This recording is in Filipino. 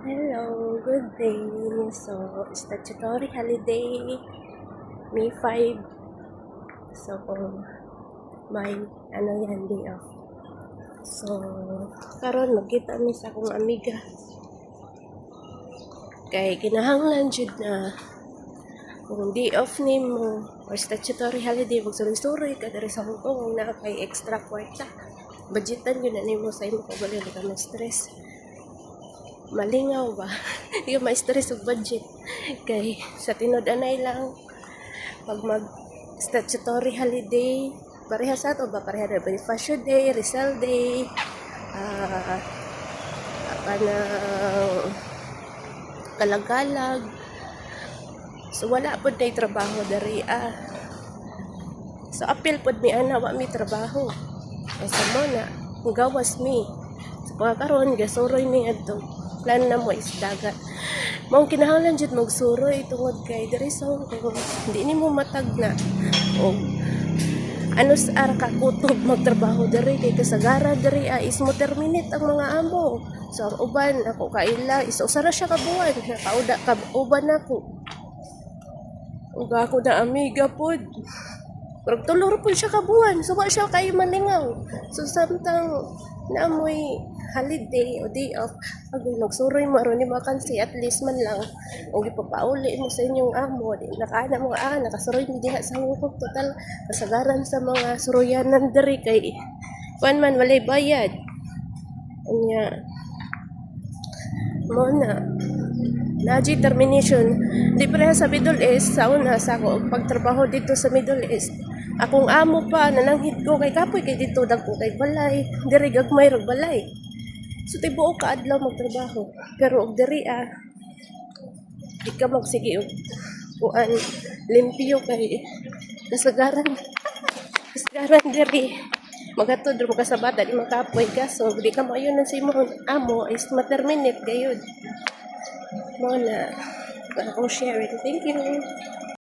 Hello, good day. So, statutory holiday, May 5. So, may day off. So, karon magkita mi sa akong amiga. Kay kinahanglan jud na kung day off nimo or statutory holiday, magsuloy-suloy ka diri sa Hong Kong na kay extra kwarta. Budgetan yun na nimo sa imo kung wala ka ma-stress. Malingaw ba? Hindi ka ma-stress og budget. Kay sa tinud-anay lang, pag mag statutory holiday, pareha sa ato ba? Pareha na ba? Fashion Day, Rizal Day, kanang kalagalag. So wala po na trabaho dari So apil po mi ana, wa mi trabaho. Kasi mo na, gawas mi. So pagkakaroon, gasuroy mi adto. Plan na mo is dagat. Mao kinahanglan jud magsuroy tungod kay diri sa Hong Kong, hindi nimo matag na o ano sa ara ka kutob magtrabaho diri kay kasagara diri is mo terminate ang mga amo. So ang uban ako kaila is usara siya ka buwan, nakauda ka uban ako. Ug ako na amiga pod. Pero tulor po siya kabuhan. So, wa siya kayo malingaw. So, samtang naamoy holiday o day off, agoy magsuroy mo aron ni makansi at least man lang o gipapauli mo sa inyong amo di nakaana mo nakasuroy mi diha sa hukok total kasagaran sa mga suroyanan diri kay kuan man walay bayad unya mo na termination di pareha sa Middle East sa una sa ako pagtrabaho dito sa Middle East akong amo pa nananghid ko kay kapoy kay dito dagko kay balay diri gagmay rag balay so tibuok ka adlaw magtrabaho pero og diri di ka magsige og kuan limpyo kay kasagaran diri magatod ro ka sa bata di makapoy ka so di ka maayo na sa imong amo is ma-terminate gayud mo na akong sharing. Thank you.